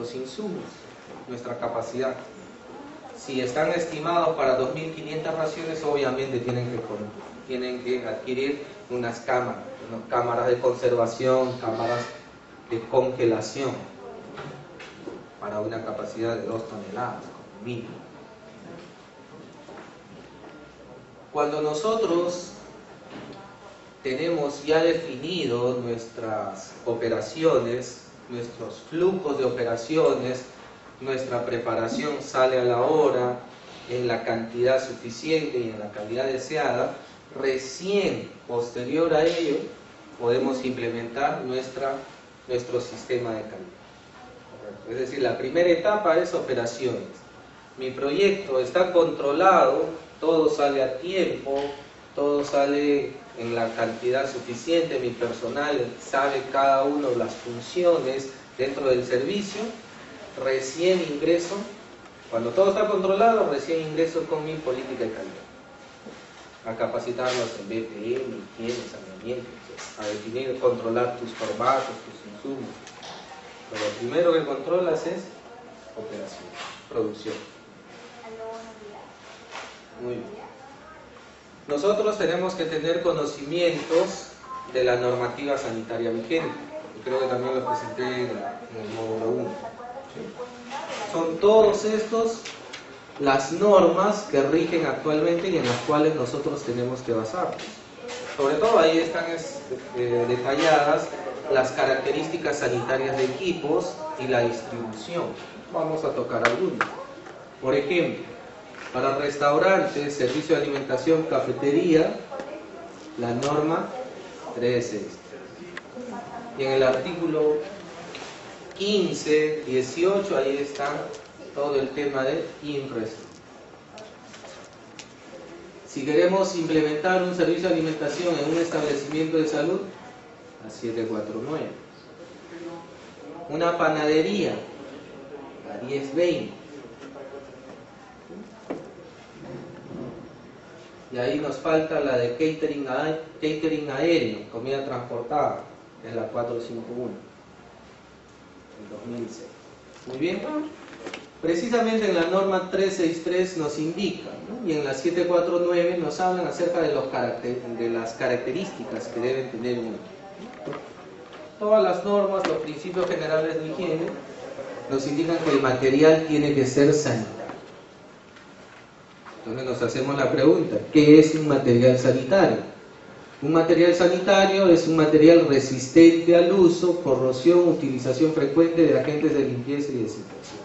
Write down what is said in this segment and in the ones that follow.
nuestros insumos, nuestra capacidad. Si están estimados para 2.500 raciones, obviamente tienen que adquirir unas cámaras de conservación, cámaras de congelación, para una capacidad de 2 toneladas, como mínimo. Cuando nosotros tenemos ya definido nuestras operaciones, nuestros flujos de operaciones, nuestra preparación sale a la hora, en la cantidad suficiente y en la calidad deseada, recién posterior a ello podemos implementar nuestro sistema de calidad. Es decir, la primera etapa es operaciones. Mi proyecto está controlado, todo sale a tiempo, todo sale en la cantidad suficiente, mi personal sabe cada uno de las funciones dentro del servicio. Recién ingreso, cuando todo está controlado, recién ingreso con mi política de calidad, a capacitarnos en BPM, higiene, saneamiento, a definir, controlar tus formatos, tus insumos. Pero lo primero que controlas es operación, producción. Muy bien. Nosotros tenemos que tener conocimientos de la normativa sanitaria vigente. Y creo que también lo presenté en el módulo 1. Son todos estos las normas que rigen actualmente y en las cuales nosotros tenemos que basarnos. Sobre todo ahí están detalladas las características sanitarias de equipos y la distribución. Vamos a tocar algunas. Por ejemplo, para restaurantes, servicio de alimentación, cafetería, la norma 3.6. Y en el artículo 15, 18, ahí está todo el tema de infraestructura. Si queremos implementar un servicio de alimentación en un establecimiento de salud, la 749. Una panadería, la 1020. Y ahí nos falta la de catering aéreo, comida transportada, es la 451, en 2006. Muy bien. Precisamente en la norma 363 nos indica, ¿no? Y en la 749 nos hablan acerca de las características que deben tener un equipo. Todas las normas, los principios generales de higiene, nos indican que el material tiene que ser sanitario. Entonces nos hacemos la pregunta, ¿qué es un material sanitario? Un material sanitario es un material resistente al uso, corrosión, utilización frecuente de agentes de limpieza y desinfección.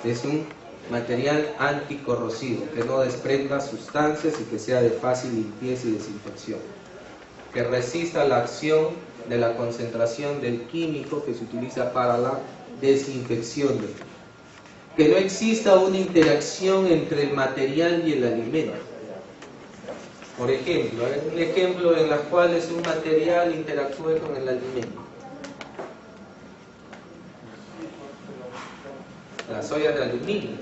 Es un material anticorrosivo, que no desprenda sustancias y que sea de fácil limpieza y desinfección. Que resista la acción de la concentración del químico que se utiliza para la desinfección del químico. Que no exista una interacción entre el material y el alimento. Por ejemplo, un ejemplo en el cual un material interactúe con el alimento. Las ollas de aluminio.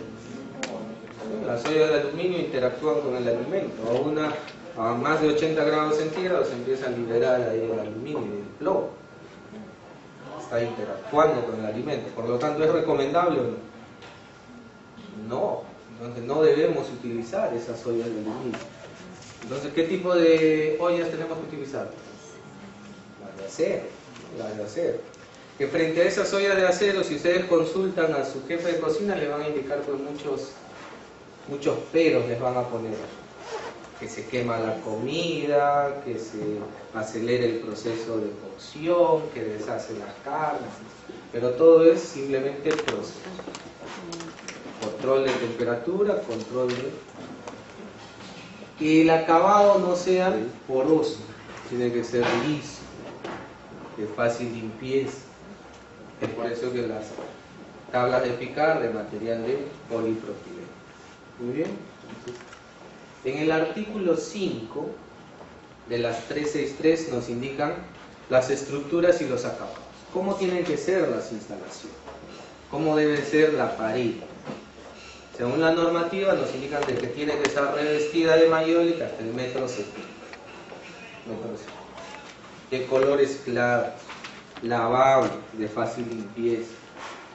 Las ollas de aluminio interactúan con el alimento. A más de 80 grados centígrados se empieza a liberar ahí el aluminio y el plomo. Está interactuando con el alimento. Por lo tanto, ¿es recomendable o no? No, entonces no debemos utilizar esas ollas de aluminio. Entonces, ¿qué tipo de ollas tenemos que utilizar? Las de acero. Que frente a esas ollas de acero, si ustedes consultan a su jefe de cocina, le van a indicar pues muchos peros les van a poner. Que se quema la comida, que se acelera el proceso de cocción, que deshace las carnes. Pero todo es simplemente el proceso. Control de temperatura, control de... Que el acabado no sea poroso, tiene que ser liso, de fácil limpieza. Es por eso que las tablas de picar de material de polipropileno. Muy bien. Entonces, en el artículo 5 de las 363 nos indican las estructuras y los acabados. ¿Cómo tienen que ser las instalaciones? ¿Cómo debe ser la pared? Según la normativa nos indican de que tiene que estar revestida de mayólica hasta el metro 70. De colores claros, lavable, de fácil limpieza,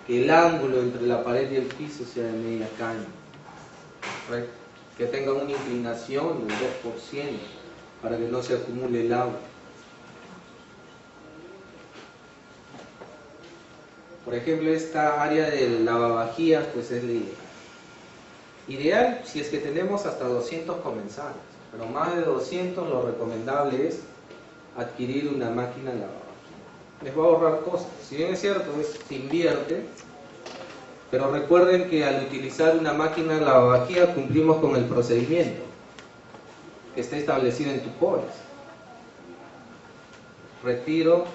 que el ángulo entre la pared y el piso sea de media caña, ¿correcto? Que tenga una inclinación del 2% para que no se acumule el agua. Por ejemplo, esta área del lavavajillas pues es la ideal si es que tenemos hasta 200 comensales, pero más de 200 lo recomendable es adquirir una máquina lavavajillas. Les va a ahorrar costos. Si bien es cierto, se invierte, pero recuerden que al utilizar una máquina lavavajillas cumplimos con el procedimiento que está establecido en tu póliza. Retiro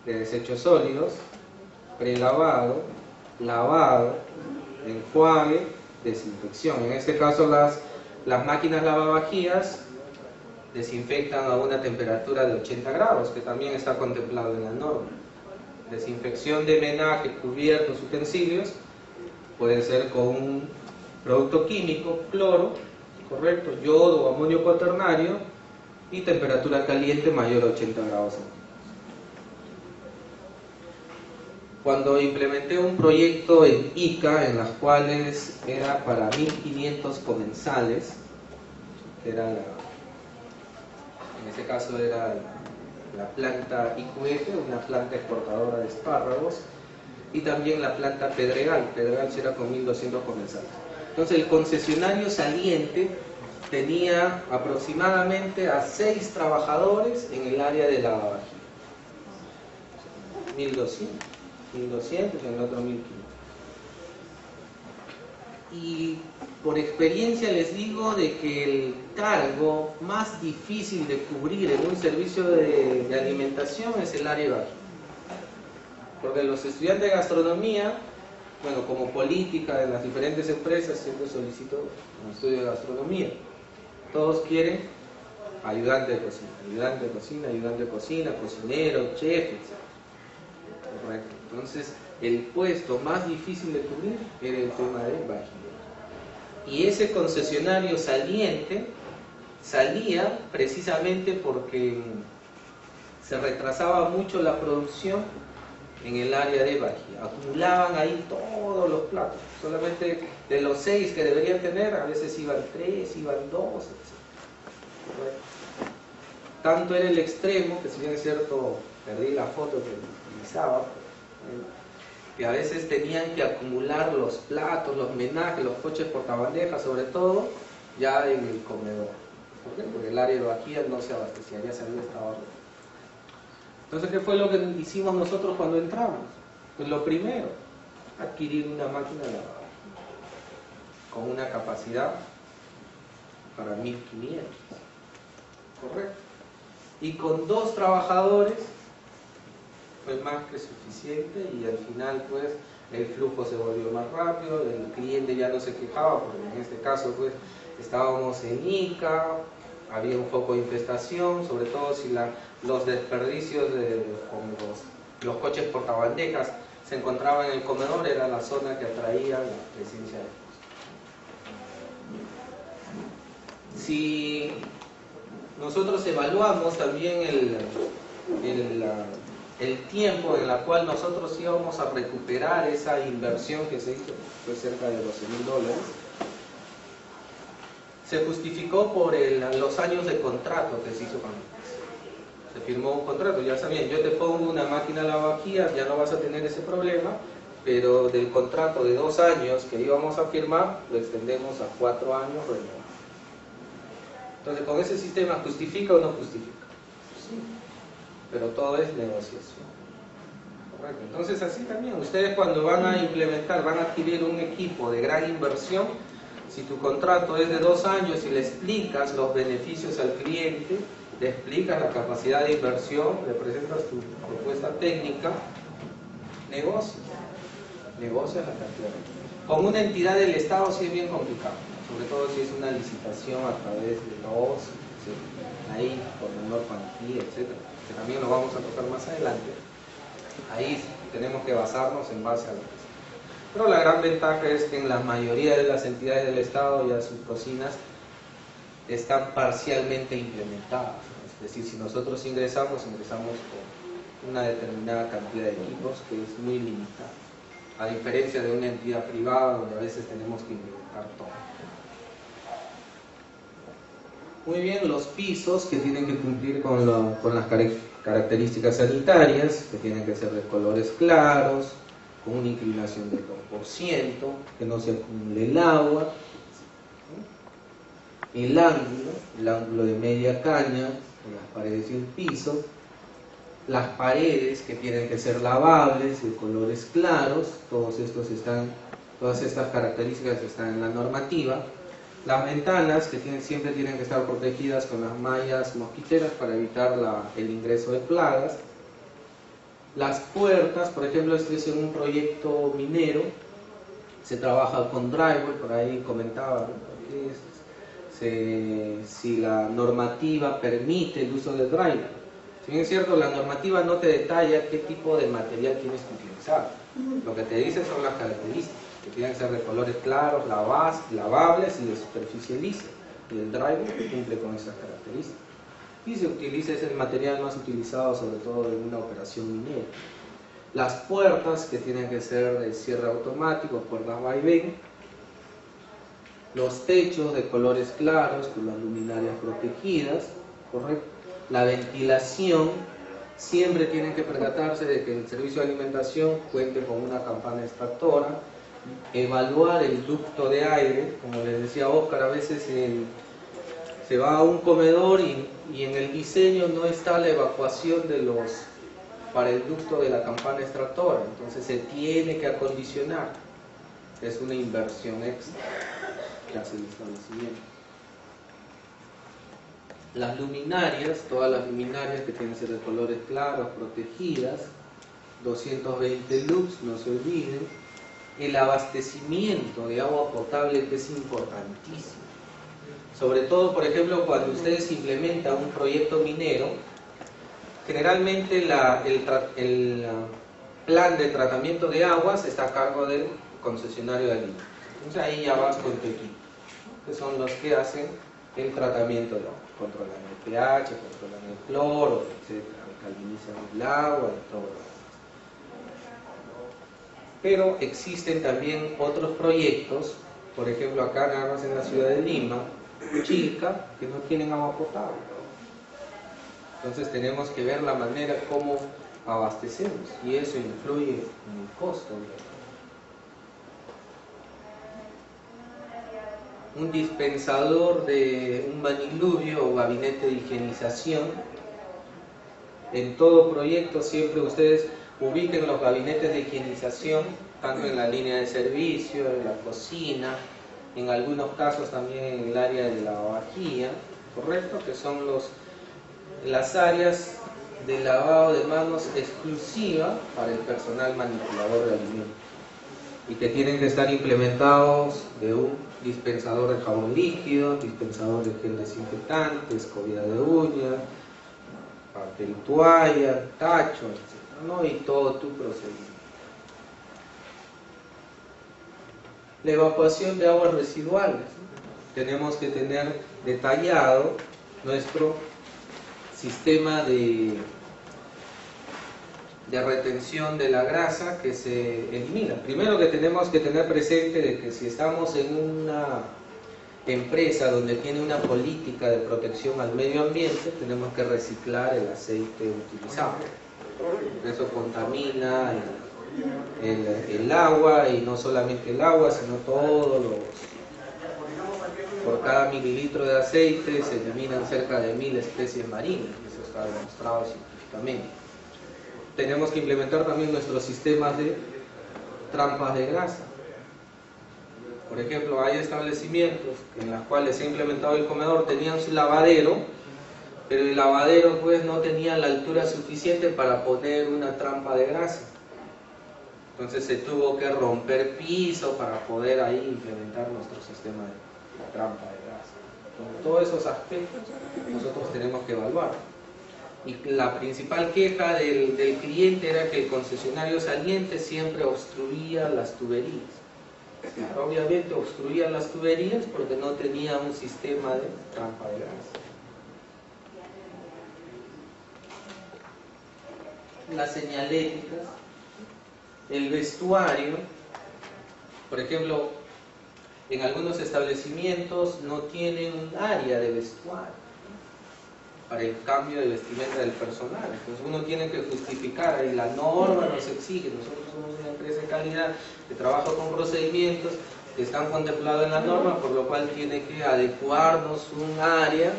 de desechos sólidos, prelavado, lavado, enjuague, desinfección. En este caso las máquinas lavavajillas desinfectan a una temperatura de 80 grados, que también está contemplado en la norma. Desinfección de menaje, cubiertos, utensilios, puede ser con un producto químico, cloro, correcto, yodo o amonio cuaternario, y temperatura caliente mayor a 80 grados centígrados. Cuando implementé un proyecto en Ica, en las cuales era para 1500 comensales, que era en ese caso era la planta IQF, una planta exportadora de espárragos, y también la planta Pedregal era con 1200 comensales. Entonces el concesionario saliente tenía aproximadamente a 6 trabajadores en el área de lavavajillas. 1200 y en el otro 1500. Y por experiencia les digo de que el cargo más difícil de cubrir en un servicio de alimentación es el área de vajilla. Porque los estudiantes de gastronomía, bueno, como política de las diferentes empresas, siempre solicito un estudio de gastronomía. Todos quieren ayudante de cocina, cocinero, chef, etc. Correcto. Entonces, el puesto más difícil de cubrir era el tema de vajilla. Y ese concesionario saliente salía precisamente porque se retrasaba mucho la producción en el área de vajilla. Acumulaban ahí todos los platos. Solamente de los 6 que deberían tener, a veces iban 3, iban 2, etc. Tanto era el extremo, que si bien es cierto, perdí la foto que utilizaba, que a veces tenían que acumular los platos, los menajes, los coches portabandejas, sobre todo, ya en el comedor. ¿Por qué? Porque el área de vajillas no se abastecía, ya se había estado roto. Entonces, ¿qué fue lo que hicimos nosotros cuando entramos? Pues lo primero, adquirir una máquina de lavavajillas con una capacidad para 1500. ¿Correcto? Y con 2 trabajadores fue más que suficiente, y al final pues el flujo se volvió más rápido, el cliente ya no se quejaba, porque en este caso pues estábamos en Ica, había un foco de infestación, sobre todo si los desperdicios como los coches portabandejas se encontraban en el comedor, era la zona que atraía la presencia de cosas. Si nosotros evaluamos también el tiempo en el cual nosotros íbamos a recuperar esa inversión que se hizo, fue cerca de $12,000, se justificó por los años de contrato que se hizo con ellos. Se firmó un contrato, ya sabían, yo te pongo una máquina lavavajillas, ya no vas a tener ese problema, pero del contrato de 2 años que íbamos a firmar, lo extendemos a 4 años renovado. Entonces, ¿con ese sistema justifica o no justifica? Sí, pero todo es negociación. Correcto. Entonces, así también, ustedes cuando van a implementar, van a adquirir un equipo de gran inversión, si tu contrato es de 2 años y le explicas los beneficios al cliente, le explicas la capacidad de inversión, le presentas tu propuesta técnica, negocias la cantidad. Con una entidad del Estado sí es bien complicado, sobre todo si es una licitación a través de los, ahí por menor cuantía, etc. Que también lo vamos a tocar más adelante. Ahí tenemos que basarnos en base a lo que es. Pero la gran ventaja es que en la mayoría de las entidades del Estado ya sus cocinas están parcialmente implementadas. Es decir, si nosotros ingresamos una determinada cantidad de equipos que es muy limitada, a diferencia de una entidad privada donde a veces tenemos que implementar todo. Muy bien, los pisos que tienen que cumplir con las características sanitarias, que tienen que ser de colores claros, con una inclinación del 2%, que no se acumule el agua, el ángulo de media caña en las paredes y el piso, las paredes que tienen que ser lavables, de colores claros, todas estas características están en la normativa. Las ventanas que siempre tienen que estar protegidas con las mallas mosquiteras para evitar el ingreso de plagas. Las puertas, por ejemplo, este es en un proyecto minero, se trabaja con drywall, por ahí comentaba, ¿no? Si la normativa permite el uso de drywall. Si bien es cierto, la normativa no te detalla qué tipo de material tienes que utilizar. Lo que te dice son las características, que tienen que ser de colores claros, lavables y de superficie lisa. Y el drywall cumple con esas características. Y se utiliza ese material más utilizado sobre todo en una operación minera. Las puertas que tienen que ser de cierre automático, puertas vaivén. Los techos de colores claros con las luminarias protegidas, ¿correcto? La ventilación, siempre tienen que percatarse de que el servicio de alimentación cuente con una campana extractora. Evaluar el ducto de aire, como les decía Óscar, a veces se va a un comedor y en el diseño no está la evacuación para el ducto de la campana extractora, entonces se tiene que acondicionar. Es una inversión extra que hace el establecimiento. Las luminarias, todas las luminarias que tienen que ser de colores claros, protegidas, 220 lux, no se olviden. El abastecimiento de agua potable, que es importantísimo. Sobre todo, por ejemplo, cuando ustedes implementan un proyecto minero, generalmente el plan de tratamiento de aguas está a cargo del concesionario de Lima. Entonces ahí ya vas con tu equipo, que son los que hacen el tratamiento de agua. Controlan el pH, controlan el cloro, etc. Alcalinizan el agua y todo lo demás. Pero existen también otros proyectos, por ejemplo acá nada más en la ciudad de Lima, Chilca, que no tienen agua potable. Entonces tenemos que ver la manera como abastecemos y eso influye en el costo. Un dispensador de un vaniluvio o gabinete de higienización. En todo proyecto siempre ustedes ubiquen los gabinetes de higienización, tanto en la línea de servicio, en la cocina, en algunos casos también en el área de lavavajilla, ¿correcto? Que son las áreas de lavado de manos exclusiva para el personal manipulador de alimentos y que tienen que estar implementados de un dispensador de jabón líquido, dispensador de gel desinfectante, escobilla de uñas, papel toalla, tacho, etc., ¿no? Y todo tu procedimiento. La evacuación de aguas residuales. Tenemos que tener detallado nuestro sistema de retención de la grasa que se elimina. Primero que tenemos que tener presente de que si estamos en una empresa donde tiene una política de protección al medio ambiente, tenemos que reciclar el aceite utilizado. Eso contamina el agua, y no solamente el agua, sino todos por cada mililitro de aceite se eliminan cerca de 1000 especies marinas. Eso está demostrado científicamente. Tenemos que implementar también nuestros sistemas de trampas de grasa. Por ejemplo, hay establecimientos en los cuales se ha implementado el comedor, tenían su lavadero, pero el lavadero pues no tenía la altura suficiente para poner una trampa de grasa. Entonces se tuvo que romper piso para poder ahí implementar nuestro sistema de trampa de grasa. Con todos esos aspectos nosotros tenemos que evaluar. Y la principal queja del cliente era que el concesionario saliente siempre obstruía las tuberías. Obviamente obstruía las tuberías porque no tenía un sistema de trampa de grasa. las señaléticas, el vestuario. Por ejemplo, en algunos establecimientos no tienen un área de vestuario para el cambio de vestimenta del personal. Entonces uno tiene que justificar, y la norma nos exige. Nosotros somos una empresa de calidad que trabaja con procedimientos que están contemplados en la norma, por lo cual tiene que adecuarnos un área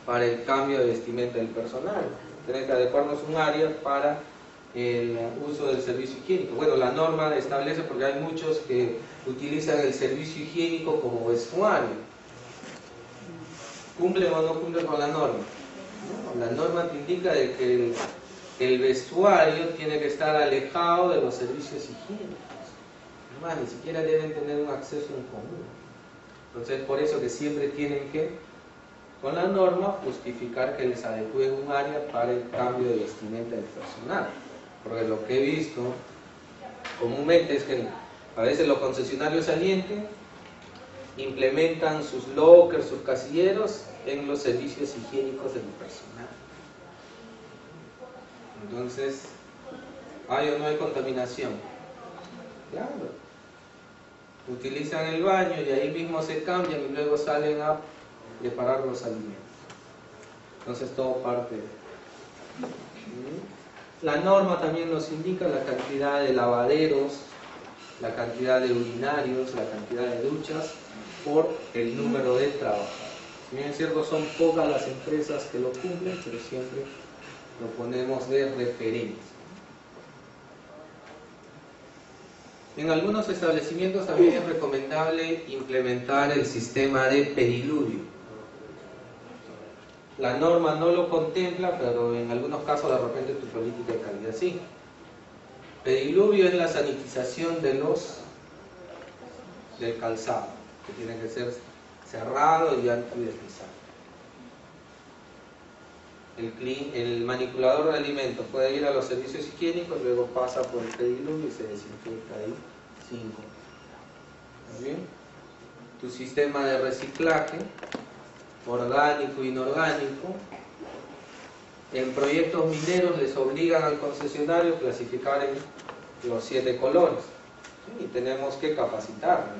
para el cambio de vestimenta del personal. Tiene que adecuarnos un área para el uso del servicio higiénico. Bueno, la norma establece, porque hay muchos que utilizan el servicio higiénico como vestuario. ¿Cumple o no cumple con la norma? No, la norma te indica de que el vestuario tiene que estar alejado de los servicios higiénicos. Además, ni siquiera deben tener un acceso en común. Entonces, por eso que siempre tienen que, con la norma, justificar que les adecúen un área para el cambio de vestimenta del personal. Porque lo que he visto comúnmente es que a veces los concesionarios salientes implementan sus lockers, sus casilleros en los servicios higiénicos del personal. Entonces, ¿hay o no hay contaminación? Claro. Utilizan el baño y ahí mismo se cambian y luego salen a preparar los alimentos. Entonces todo parte de... La norma también nos indica la cantidad de lavaderos, la cantidad de urinarios, la cantidad de duchas por el número de trabajadores. Si bien es cierto, son pocas las empresas que lo cumplen, pero siempre lo ponemos de referencia. En algunos establecimientos también es recomendable implementar el sistema de pediluvio. La norma no lo contempla, pero en algunos casos de repente tu política de calidad sí. Pediluvio es la sanitización del calzado, que tiene que ser cerrado y antideslizante. El manipulador de alimentos puede ir a los servicios higiénicos, luego pasa por el pediluvio y se desinfecta ahí 5. ¿Muy bien? Tu sistema de reciclaje, orgánico e inorgánico. En proyectos mineros les obligan al concesionario a clasificar en los 7 colores. ¿Sí? Y tenemos que capacitarnos.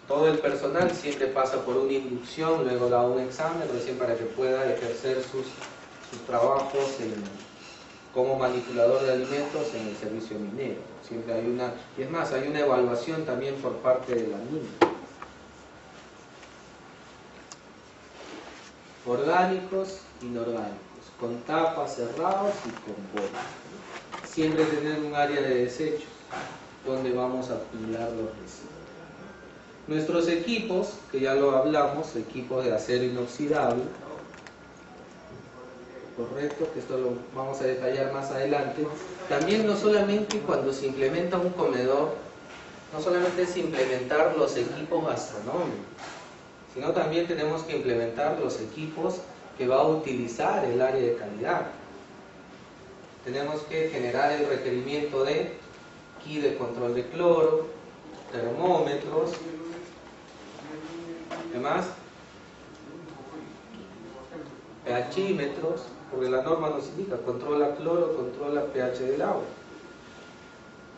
Todo el personal siempre pasa por una inducción, luego da un examen recién para que pueda ejercer sus trabajos como manipulador de alimentos en el servicio minero. Siempre hay una, y es más, hay una evaluación también por parte de la mina. Orgánicos, inorgánicos, con tapas cerrados y con bolas. Siempre tener un área de desechos donde vamos a apilar los residuos. Nuestros equipos, que ya lo hablamos, equipos de acero inoxidable, correcto, que esto lo vamos a detallar más adelante. También no solamente cuando se implementa un comedor, no solamente es implementar los equipos gastronómicos, sino también tenemos que implementar los equipos que va a utilizar el área de calidad. Tenemos que generar el requerimiento de kit de control de cloro, termómetros, además pHímetros, porque la norma nos indica controla cloro, controla pH del agua,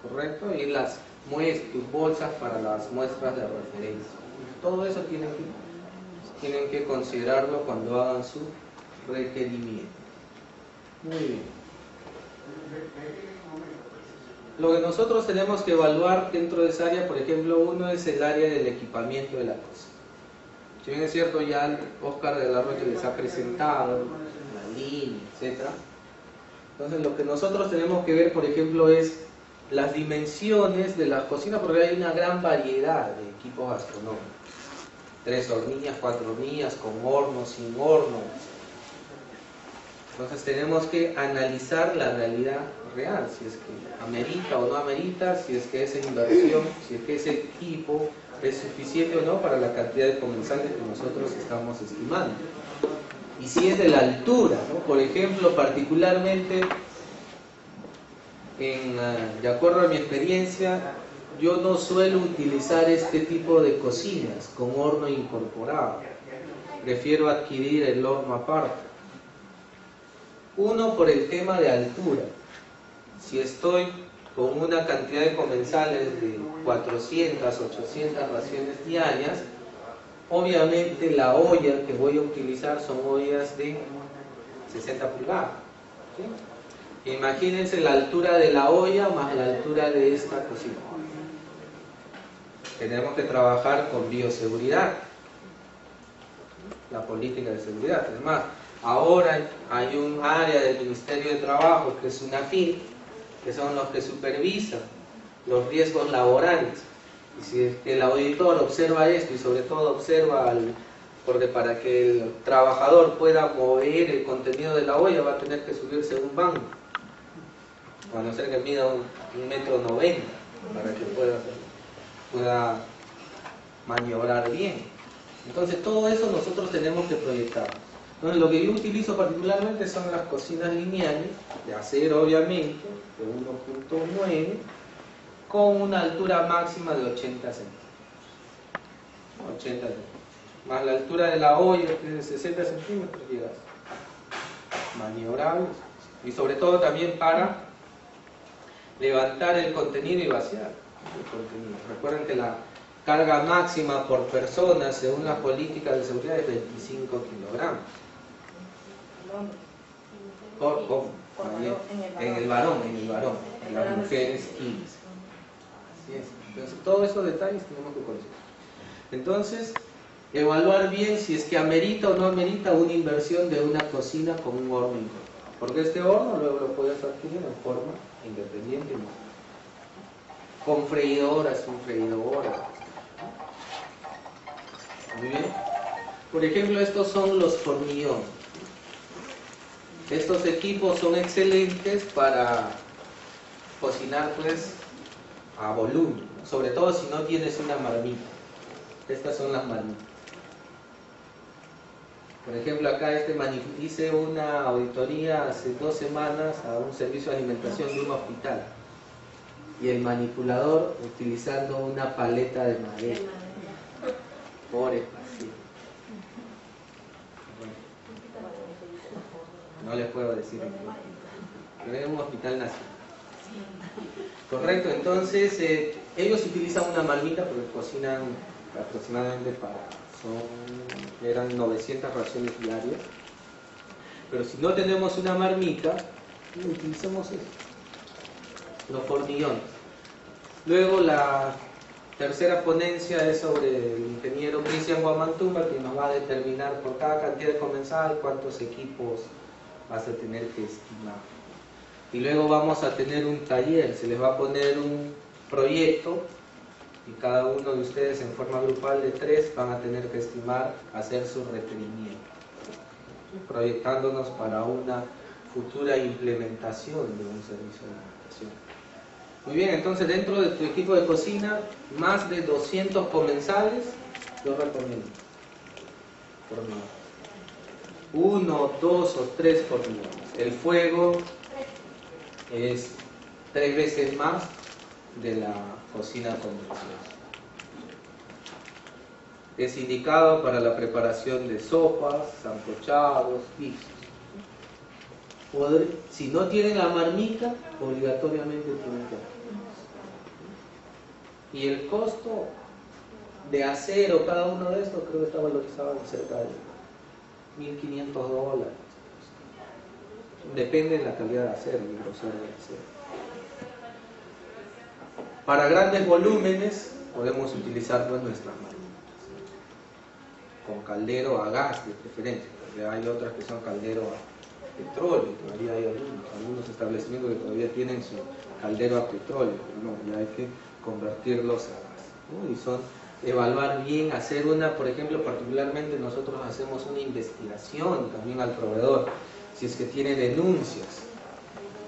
correcto, y las bolsas para las muestras de referencia. Todo eso tienen que considerarlo cuando hagan su requerimiento. Muy bien. Lo que nosotros tenemos que evaluar dentro de esa área, por ejemplo, uno es el área del equipamiento de la cocina. Si bien es cierto, ya Oscar de la Rocha les ha presentado la línea, etc. Entonces lo que nosotros tenemos que ver, por ejemplo, es las dimensiones de las cocinas, porque hay una gran variedad de equipos gastronómicos. 3 hornillas, 4 hornillas, con horno, sin horno. Entonces tenemos que analizar la realidad real, si es que amerita o no amerita, si es que esa inversión, si es que ese equipo es suficiente o no para la cantidad de comensales que nosotros estamos estimando. Y si es de la altura, ¿no? Por ejemplo, particularmente, de acuerdo a mi experiencia, yo no suelo utilizar este tipo de cocinas con horno incorporado. Prefiero adquirir el horno aparte. Uno, por el tema de altura. Si estoy con una cantidad de comensales de 400, 800 raciones diarias, obviamente la olla que voy a utilizar son ollas de 60 pulgadas. ¿Sí? Imagínense la altura de la olla más la altura de esta cocina. Tenemos que trabajar con bioseguridad, la política de seguridad. Además, ahora hay un área del Ministerio de Trabajo que es una FIN, que son los que supervisan los riesgos laborales. Y si el auditor observa esto y sobre todo observa, porque para que el trabajador pueda mover el contenido de la olla va a tener que subirse a un banco, a no ser que mida 1,90 metros para que pueda maniobrar bien. Entonces todo eso nosotros tenemos que proyectar. Entonces lo que yo utilizo particularmente son las cocinas lineales, de acero obviamente, de 1.9, con una altura máxima de 80 centímetros. 80 centímetros. Más la altura de la olla, que es de 60 centímetros, llegas maniobrable. Y sobre todo también para levantar el contenido y vaciar el contenido. Recuerden que la carga máxima por persona, según las políticas de seguridad, es 25 kilogramos. En el varón, en las mujeres 15. Así es. Entonces, todos esos detalles tenemos que conocer. Entonces, evaluar bien si es que amerita o no amerita una inversión de una cocina con un horno incorporado. Porque este horno luego lo puedes adquirir en forma independiente, con freidora, sin freidora. Muy bien. Por ejemplo, estos son los formillones. Estos equipos son excelentes para cocinar pues a volumen, sobre todo si no tienes una marmita. Estas son las marmitas. Por ejemplo, acá hice una auditoría hace 2 semanas a un servicio de alimentación de un hospital y el manipulador utilizando una paleta de madera. Pobre paciente. No les puedo decir, pero es un hospital nacional. Correcto, entonces ellos utilizan una marmita porque cocinan aproximadamente eran 900 raciones diarias. Pero si no tenemos una marmita, utilizamos eso, los formillones. Luego la tercera ponencia es sobre el ingeniero Cristian Guamantumba, que nos va a determinar por cada cantidad de comensal cuántos equipos vas a tener que estimar. Y luego vamos a tener un taller, se les va a poner un proyecto y cada uno de ustedes en forma grupal de 3 van a tener que estimar, hacer su requerimiento, proyectándonos para una futura implementación de un servicio de alimentación. Muy bien, entonces dentro de tu equipo de cocina, más de 200 comensales, yo recomiendo hormigón. 1, 2 o 3 hormigones. El fuego es 3 veces más de la cocina convencional. Es indicado para la preparación de sopas, sancochados, guisos. Si no tienen la marmita, obligatoriamente tienen que. Y el costo de acero, cada uno de estos, creo que está valorizado en cerca de $1.500. Depende de la calidad de acero, el grosor del acero. Para grandes volúmenes podemos utilizar pues nuestras marmitas con caldero a gas de preferencia, porque hay otras que son caldero a petróleo, todavía hay algunos establecimientos que todavía tienen su caldero a petróleo, pero no, ya hay que convertirlos a gas, ¿no? Y son evaluar bien, hacer por ejemplo, particularmente nosotros hacemos una investigación también al proveedor, si es que tiene denuncias,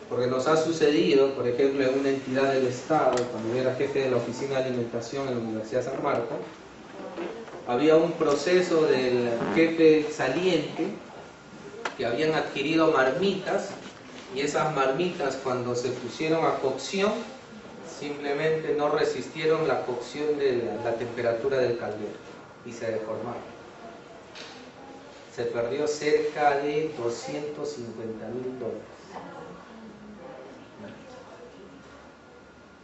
porque nos ha sucedido, por ejemplo, en una entidad del Estado, cuando yo era jefe de la Oficina de Alimentación en la Universidad San Marcos, había un proceso del jefe saliente que habían adquirido marmitas y esas marmitas cuando se pusieron a cocción simplemente no resistieron la cocción de la temperatura del caldero y se deformaron. se perdió cerca de $250.000.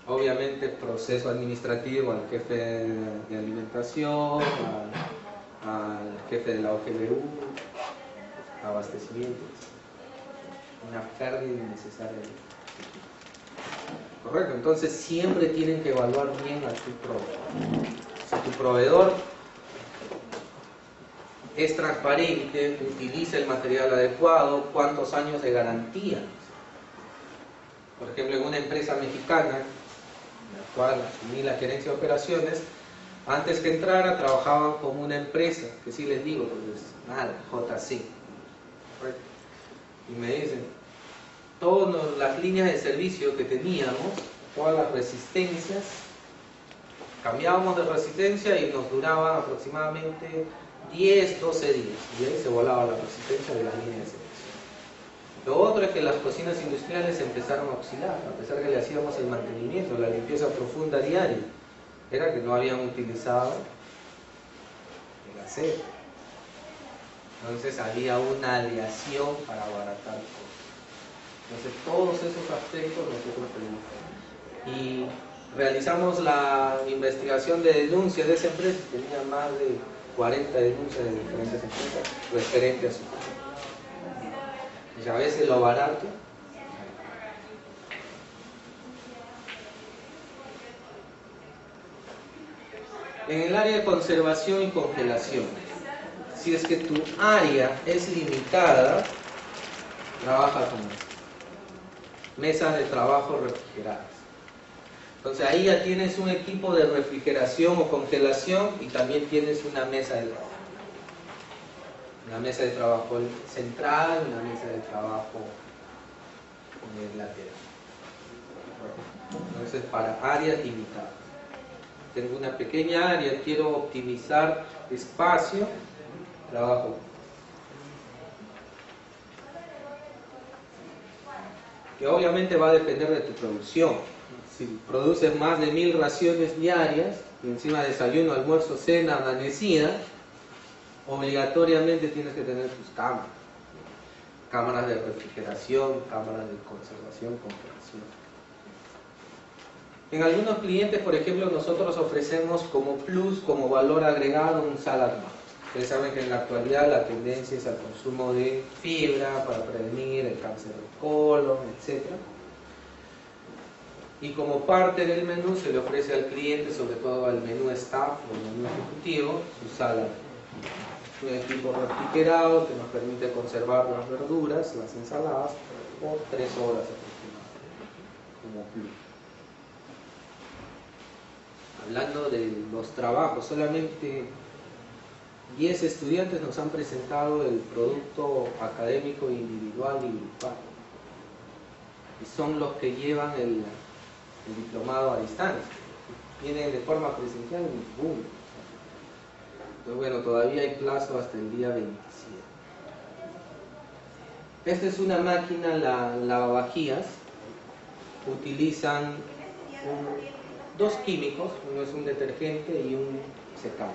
Obviamente proceso administrativo al jefe de alimentación, al jefe de la OGBU, abastecimiento, una pérdida innecesaria. Correcto, entonces siempre tienen que evaluar bien a tu proveedor. Si tu proveedor es transparente, utiliza el material adecuado, cuántos años de garantía. Por ejemplo, en una empresa mexicana, en la cual asumí la gerencia de operaciones, antes que entrara trabajaban como una empresa, que sí les digo, pues nada, JC. Y me dicen, todas las líneas de servicio que teníamos, todas las resistencias, cambiábamos de resistencia y nos duraban aproximadamente 10, 12 días. Y ahí se volaba la resistencia de las líneas de servicio. Lo otro es que las cocinas industriales empezaron a oxidar, a pesar que le hacíamos el mantenimiento, la limpieza profunda diaria. Era que no habían utilizado el acero. Entonces había una aleación para abaratar costos. Entonces todos esos aspectos nosotros tenemos. Y realizamos la investigación de denuncias de esa empresa, tenía más de 40 denuncias de diferentes empresas referentes a su caso. Y a veces lo barato. En el área de conservación y congelación, si es que tu área es limitada, trabaja con mesas de trabajo refrigeradas. Entonces ahí ya tienes un equipo de refrigeración o congelación y también tienes una mesa de trabajo. Una mesa de trabajo central, una mesa de trabajo lateral. Entonces para áreas limitadas. Tengo una pequeña área, quiero optimizar espacio, trabajo. Que obviamente va a depender de tu producción. Si produces más de 1000 raciones diarias, y encima desayuno, almuerzo, cena, amanecida, obligatoriamente tienes que tener tus cámaras. Cámaras de refrigeración, cámaras de conservación, congelación. En algunos clientes, por ejemplo, nosotros ofrecemos como plus, como valor agregado, un salad bar. Ustedes saben que en la actualidad la tendencia es al consumo de fibra para prevenir el cáncer de colon, etc. Y como parte del menú se le ofrece al cliente, sobre todo al menú staff o el menú ejecutivo, su salad. Un equipo refrigerado que nos permite conservar las verduras, las ensaladas, por 3 horas aproximadamente, como plus. Hablando de los trabajos, solamente 10 estudiantes nos han presentado el producto académico individual y grupal. Y son los que llevan el diplomado a distancia. Vienen de forma presencial y boom. Entonces, bueno, todavía hay plazo hasta el día 27. Esta es una máquina, la lavavajillas. Utilizan dos químicos, uno es un detergente y un secante.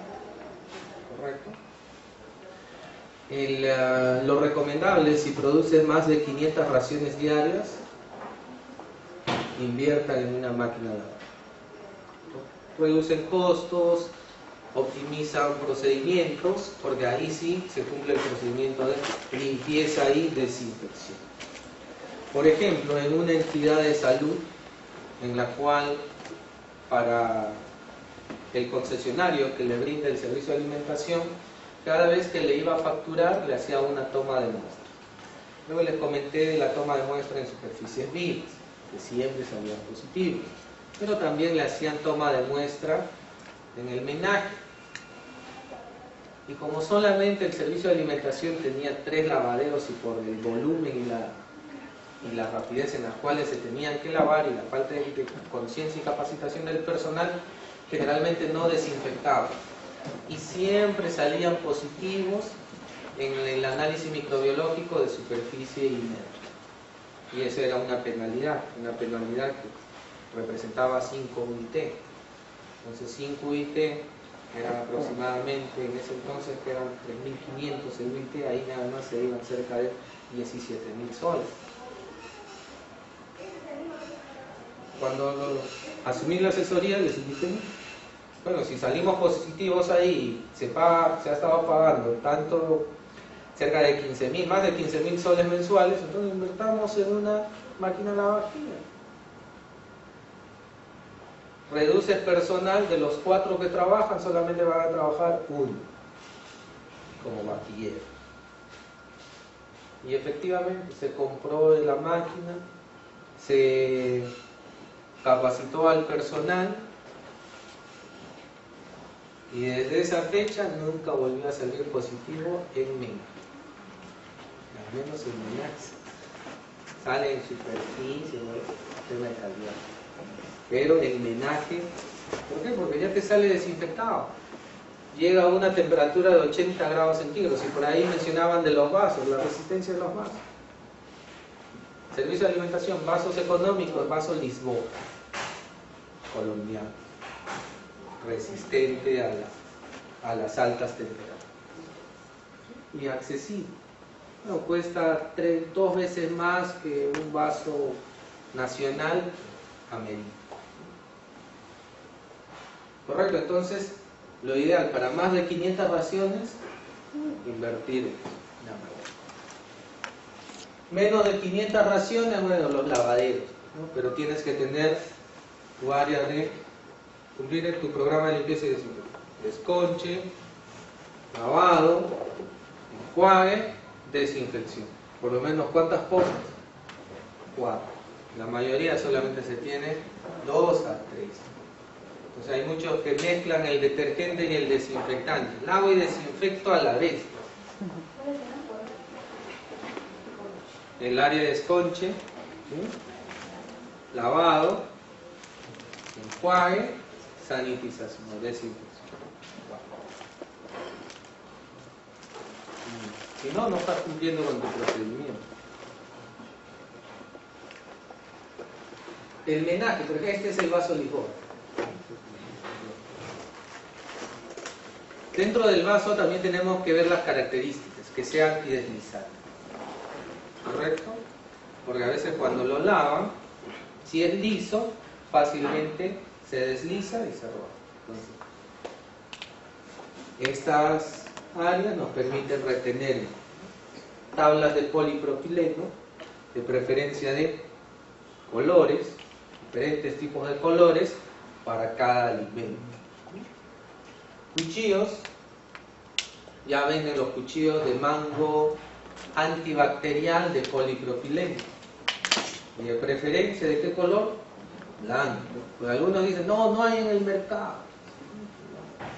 ¿Correcto? Lo recomendable, si produces más de 500 raciones diarias, inviertan en una máquina lavadora. Reducen costos, optimizan procedimientos, porque ahí sí se cumple el procedimiento de limpieza y desinfección. Por ejemplo, en una entidad de salud en la cual para el concesionario que le brinda el servicio de alimentación, cada vez que le iba a facturar le hacía una toma de muestra. Luego les comenté de la toma de muestra en superficies vivas, que siempre salían positivos, pero también le hacían toma de muestra en el menaje. Y como solamente el servicio de alimentación tenía 3 lavaderos y por el volumen y la rapidez en las cuales se tenían que lavar y la falta de conciencia y capacitación del personal, generalmente no desinfectaban. Y siempre salían positivos en el análisis microbiológico de superficie y medio. Y eso era una penalidad que representaba 5 UIT. Entonces 5 UIT eran aproximadamente, en ese entonces que eran 3.500 el BIT, ahí nada más se iban cerca de 17.000 soles. Cuando asumí la asesoría les dije, bueno, si salimos positivos ahí, se ha estado pagando tanto, cerca de 15.000, más de 15.000 soles mensuales, entonces invertamos en una máquina lavavajillas. Reduces personal, de los 4 que trabajan, solamente van a trabajar 1 como vajillero. Y efectivamente se compró la máquina, se capacitó al personal y desde esa fecha nunca volvió a salir positivo en MENA. Al menos en MENA sale en superficie, ¿no? Tema de calidad. Pero en menaje, ¿por qué? Porque ya te sale desinfectado. Llega a una temperatura de 80 grados centígrados. Y por ahí mencionaban de los vasos, la resistencia de los vasos. Servicio de alimentación, vasos económicos, vaso Lisboa, colombiano, resistente a las altas temperaturas. Y accesible. Bueno, cuesta 2 veces más que un vaso nacional a medida. Correcto, entonces lo ideal para más de 500 raciones, invertir en una máquina. Menos de 500 raciones, bueno, los lavaderos, ¿no? Pero tienes que tener tu área de cumplir tu programa de limpieza y desinfección. Desconche, lavado, enjuague, desinfección. Por lo menos, ¿cuántas cosas? 4. La mayoría solamente se tiene 2 a 3. Entonces hay muchos que mezclan el detergente y el desinfectante. Lavo y desinfecto a la vez. El área de esconche, ¿sí? Lavado, enjuague, sanitización o desinfección. Si no, no estás cumpliendo con tu procedimiento. El menaje, porque este es el vaso Lisboa. Dentro del vaso también tenemos que ver las características, que sea antideslizante. ¿Correcto? Porque a veces cuando lo lavan, si es liso, fácilmente se desliza y se roba. Entonces, estas áreas nos permiten retener tablas de polipropileno, de preferencia de colores, diferentes tipos de colores para cada alimento. Cuchillos, ya venden los cuchillos de mango antibacterial de polipropileno. Y de preferencia, ¿de qué color? Blanco. Pues algunos dicen, no hay en el mercado.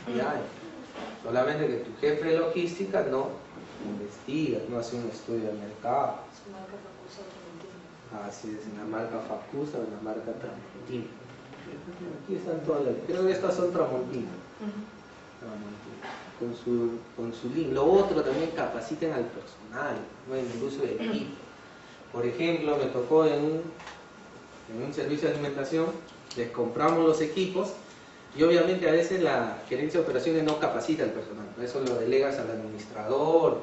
No, ya hay. Solamente que tu jefe de logística no investiga, no hace un estudio del mercado. Su marca Facusa Tramontina. Así es, una marca Facusa o una marca Tramontina. Aquí están todas las, creo que estas son Tramontina. Con su link. Lo otro también, capaciten al personal, ¿no? En el uso de equipo. Por ejemplo, me tocó en un servicio de alimentación, les compramos los equipos y obviamente a veces la gerencia de operaciones no capacita al personal, eso lo delegas al administrador,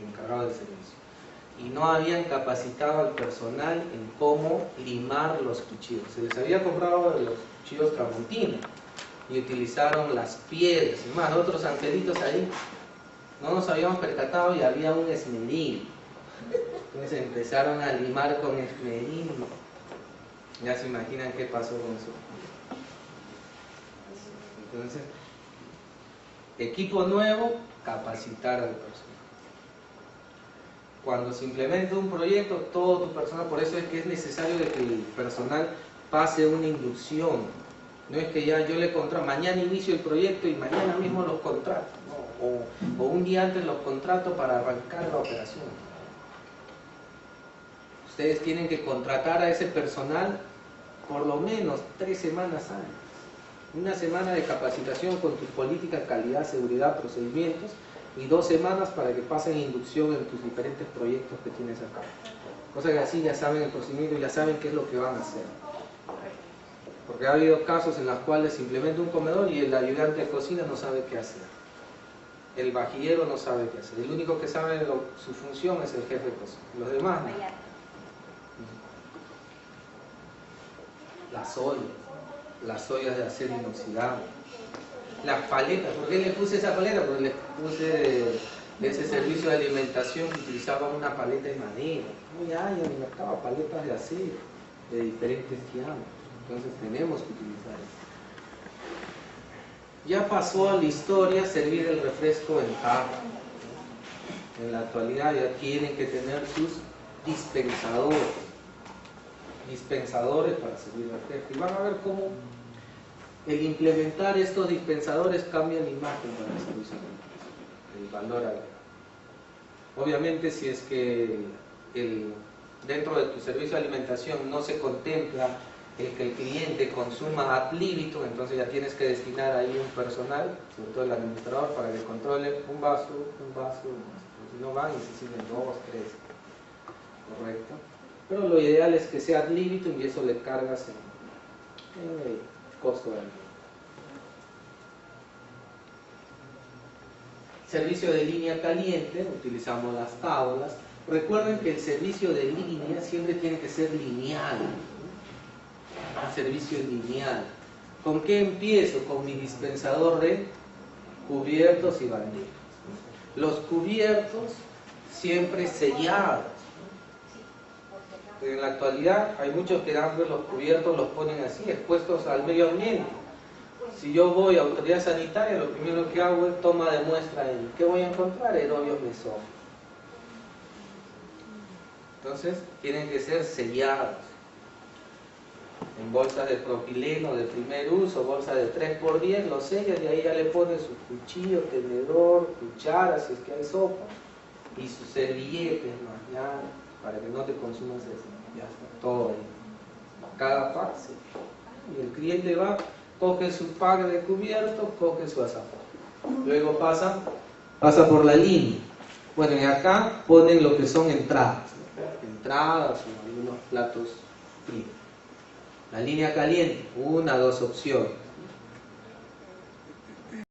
encargado del servicio. Y no habían capacitado al personal en cómo limar los cuchillos. Se les había comprado los cuchillos Tramontina y utilizaron las piedras y más, otros angelitos ahí. No nos habíamos percatado y había un esmeril. Entonces empezaron a limar con esmeril. Ya se imaginan qué pasó con eso. Entonces, equipo nuevo, capacitar al personal. Cuando se implementa un proyecto, todo tu personal, por eso es que es necesario de que el personal pase una inducción. No es que ya yo le contrato, mañana inicio el proyecto y mañana mismo los contrato, ¿no? o un día antes los contrato para arrancar la operación. Ustedes tienen que contratar a ese personal por lo menos 3 semanas antes. Una semana de capacitación con tus políticas, calidad, seguridad, procedimientos, y 2 semanas para que pasen inducción en tus diferentes proyectos que tienes acá. Cosa que así ya saben el procedimiento y ya saben qué es lo que van a hacer. Porque ha habido casos en los cuales simplemente un comedor y el ayudante de cocina no sabe qué hacer. El vajillero no sabe qué hacer. El único que sabe su función es el jefe de cocina. Los demás no. Las ollas de acero inoxidable. Las paletas. ¿Por qué le puse esa paleta? Porque le puse de ese servicio de alimentación que utilizaba una paleta de madera. Hoy hay en el mercado paletas de acero de diferentes diámetros. Entonces tenemos que utilizar eso. Ya pasó a la historia servir el refresco en jarra. En la actualidad ya tienen que tener sus dispensadores para servir el refresco. Y van a ver cómo el implementar estos dispensadores cambia la imagen para el servicio alimentario, el valor agregado. Obviamente, si es que dentro de tu servicio de alimentación no se contempla el que el cliente consuma ad libitum, entonces ya tienes que destinar ahí un personal, sobre todo el administrador, para que controle un vaso. Si no van y se sirven 2, 3, correcto. Pero lo ideal es que sea ad libitum y eso le cargas en el costo del servicio de línea caliente. Utilizamos las tablas. Recuerden que el servicio de línea siempre tiene que ser lineal. Un servicio lineal. ¿Con qué empiezo? Con mi dispensador de cubiertos y bandejas. Los cubiertos siempre sellados. En la actualidad hay muchos que los cubiertos los ponen así, expuestos al medio ambiente. Si yo voy a autoridad sanitaria, lo primero que hago es toma de muestra. ¿Qué voy a encontrar? Aerobios mesófilos. Entonces tienen que ser sellados en bolsas de propileno de primer uso, bolsas de 3×10, los sellas, y ahí ya le ponen su cuchillo, tenedor, cuchara, si es que hay sopa, y sus servilletes, ¿no? Ya, para que no te consumas eso, ya está todo ahí. Cada pack, sí. Y el cliente va, coge su pack de cubierto, coge su azafate. Luego pasa por la línea. Bueno, y acá ponen lo que son entradas, ¿no? Entradas o algunos platos fríos. La línea caliente, 1 o 2 opciones.